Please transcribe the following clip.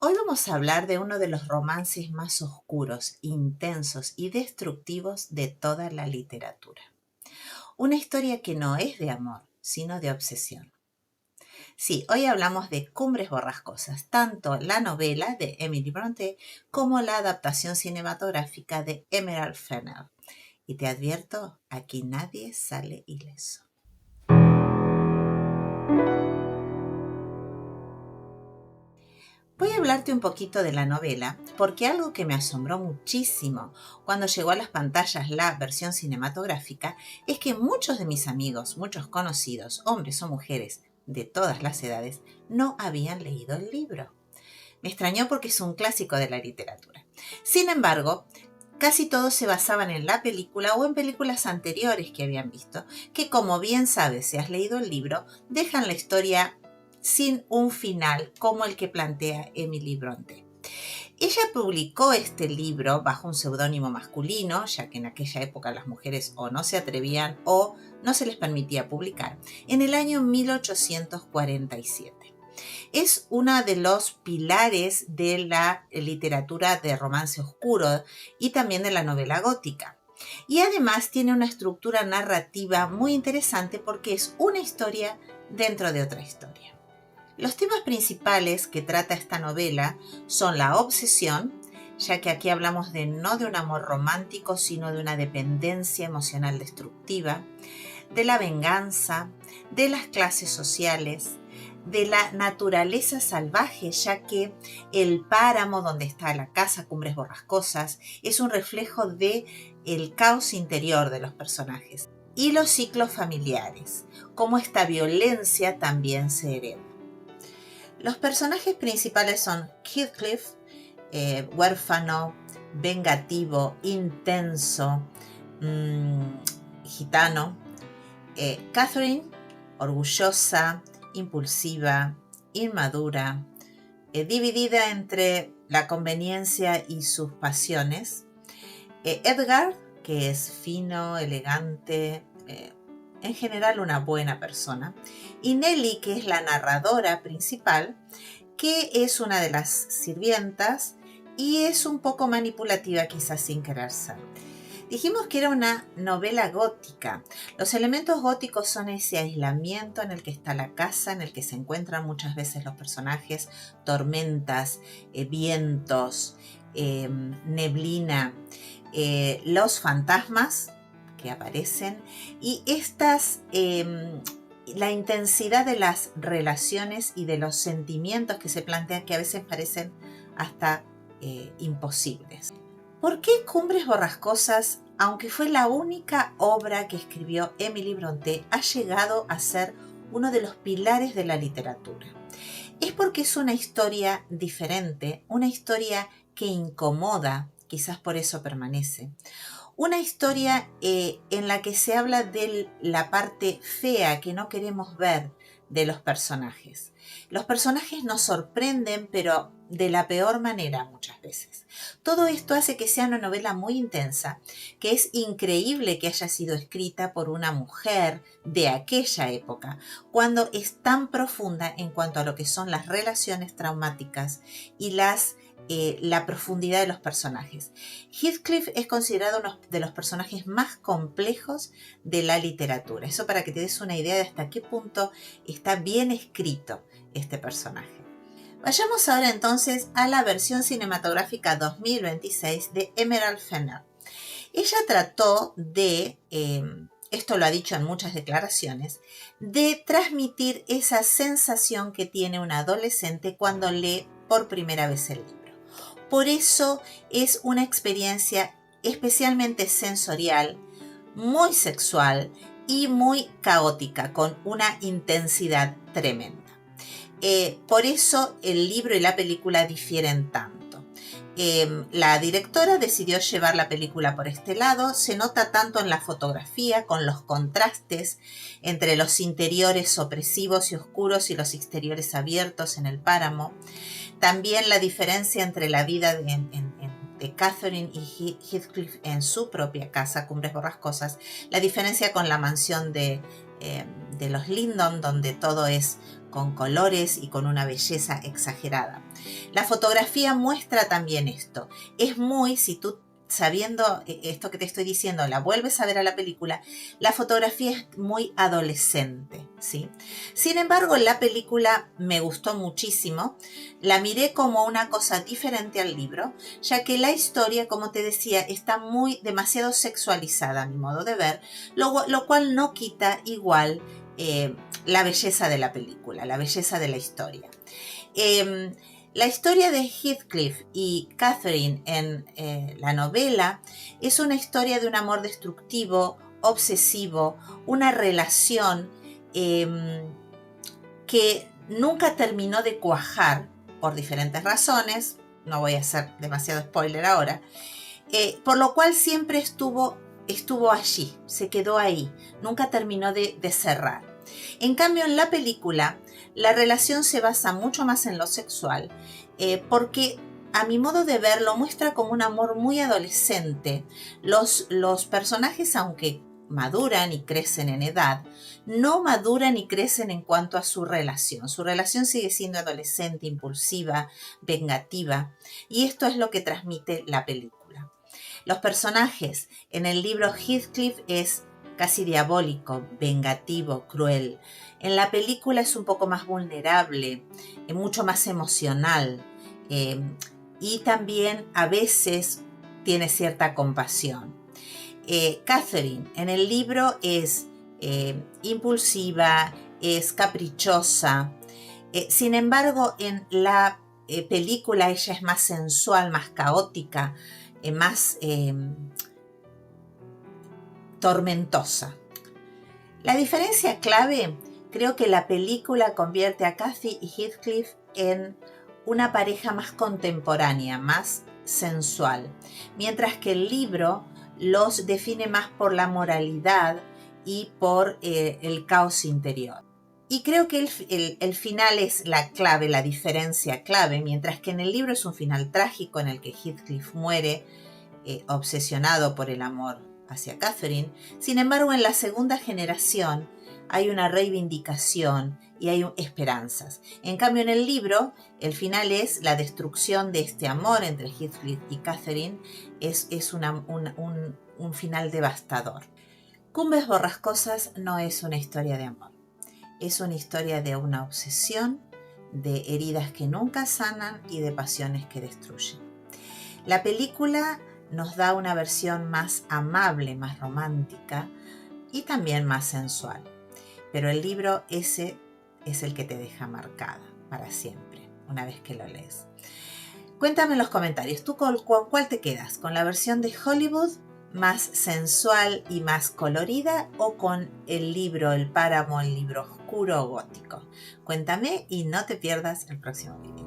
Hoy vamos a hablar de uno de los romances más oscuros, intensos y destructivos de toda la literatura. Una historia que no es de amor, sino de obsesión. Sí, hoy hablamos de Cumbres Borrascosas, tanto la novela de Emily Brontë como la adaptación cinematográfica de Emerald Fennell. Y te advierto, aquí nadie sale ileso. Voy a hablarte un poquito de la novela, porque algo que me asombró muchísimo cuando llegó a las pantallas la versión cinematográfica es que muchos de mis amigos, muchos conocidos, hombres o mujeres de todas las edades, no habían leído el libro. Me extrañó porque es un clásico de la literatura. Sin embargo, casi todos se basaban en la película o en películas anteriores que habían visto, que como bien sabes si has leído el libro, dejan la historia sin un final como el que plantea Emily Brontë. Ella publicó este libro bajo un seudónimo masculino, ya que en aquella época las mujeres o no se atrevían o no se les permitía publicar, en el año 1847. Es uno de los pilares de la literatura de romance oscuro y también de la novela gótica. Y además tiene una estructura narrativa muy interesante porque es una historia dentro de otra historia. Los temas principales que trata esta novela son la obsesión, ya que aquí hablamos no de un amor romántico, sino de una dependencia emocional destructiva, de la venganza, de las clases sociales, de la naturaleza salvaje, ya que el páramo donde está la casa Cumbres Borrascosas es un reflejo del caos interior de los personajes, y los ciclos familiares, cómo esta violencia también se hereda. Los personajes principales son Heathcliff, huérfano, vengativo, intenso, gitano, Catherine, orgullosa, impulsiva, inmadura, dividida entre la conveniencia y sus pasiones, Edgar, que es fino, elegante, en general una buena persona, y Nelly, que es la narradora principal, que es una de las sirvientas y es un poco manipulativa, quizás sin querer ser. Dijimos que era una novela gótica. Los elementos góticos son ese aislamiento en el que está la casa, en el que se encuentran muchas veces los personajes, tormentas, vientos, neblina, los fantasmas que aparecen y la intensidad de las relaciones y de los sentimientos que se plantean, que a veces parecen hasta imposibles. ¿Por qué Cumbres Borrascosas, aunque fue la única obra que escribió Emily Brontë, ha llegado a ser uno de los pilares de la literatura? Es porque es una historia diferente, una historia que incomoda, quizás por eso permanece. Una historia en la que se habla de la parte fea que no queremos ver de los personajes. Los personajes nos sorprenden, pero de la peor manera muchas veces. Todo esto hace que sea una novela muy intensa, que es increíble que haya sido escrita por una mujer de aquella época, cuando es tan profunda en cuanto a lo que son las relaciones traumáticas y la profundidad de los personajes. Heathcliff es considerado uno de los personajes más complejos de la literatura. Eso para que te des una idea de hasta qué punto está bien escrito este personaje. Vayamos ahora entonces a la versión cinematográfica 2026 de Emerald Fennell. Ella trató de, esto lo ha dicho en muchas declaraciones, de transmitir esa sensación que tiene un adolescente cuando lee por primera vez el libro. Por eso es una experiencia especialmente sensorial, muy sexual y muy caótica, con una intensidad tremenda. Por eso el libro y la película difieren tanto. La directora decidió llevar la película por este lado. Se nota tanto en la fotografía, con los contrastes entre los interiores opresivos y oscuros y los exteriores abiertos en el páramo. También la diferencia entre la vida de Catherine y Heathcliff en su propia casa, Cumbres Borrascosas, la diferencia con la mansión de los Lindon, donde todo es con colores y con una belleza exagerada. La fotografía muestra también esto. Es muy, si tú sabiendo esto que te estoy diciendo, la vuelves a ver a la película, la fotografía es muy adolescente, ¿sí? Sin embargo, la película me gustó muchísimo, la miré como una cosa diferente al libro, ya que la historia, como te decía, está demasiado sexualizada a mi modo de ver, lo cual no quita igual la belleza de la película, la belleza de la historia. La historia de Heathcliff y Catherine en la novela es una historia de un amor destructivo, obsesivo, una relación que nunca terminó de cuajar por diferentes razones, no voy a hacer demasiado spoiler ahora, por lo cual siempre estuvo allí, se quedó ahí, nunca terminó de cerrar. En cambio, en la película, la relación se basa mucho más en lo sexual, porque a mi modo de verlo muestra como un amor muy adolescente. Los personajes, aunque maduran y crecen en edad, no maduran y crecen en cuanto a su relación. Su relación sigue siendo adolescente, impulsiva, vengativa, y esto es lo que transmite la película. Los personajes en el libro Heathcliff es casi diabólico, vengativo, cruel. En la película es un poco más vulnerable, mucho más emocional y también a veces tiene cierta compasión. Catherine en el libro es impulsiva, es caprichosa. Sin embargo, en la película ella es más sensual, más caótica, más tormentosa. La diferencia clave, creo que la película convierte a Cathy y Heathcliff en una pareja más contemporánea, más sensual, mientras que el libro los define más por la moralidad y por el caos interior. Y creo que el final es la clave, la diferencia clave, mientras que en el libro es un final trágico en el que Heathcliff muere obsesionado por el amor hacia Catherine. Sin embargo, en la segunda generación hay una reivindicación y hay esperanzas. En cambio, en el libro, el final es la destrucción de este amor entre Heathcliff y Catherine. Es un final devastador. Cumbres borrascosas no es una historia de amor. Es una historia de una obsesión, de heridas que nunca sanan y de pasiones que destruyen. La película nos da una versión más amable, más romántica y también más sensual. Pero el libro ese es el que te deja marcada para siempre, una vez que lo lees. Cuéntame en los comentarios, ¿tú con cuál te quedas? ¿Con la versión de Hollywood, más sensual y más colorida, o con el libro, el páramo, el libro oscuro o gótico? Cuéntame y no te pierdas el próximo video.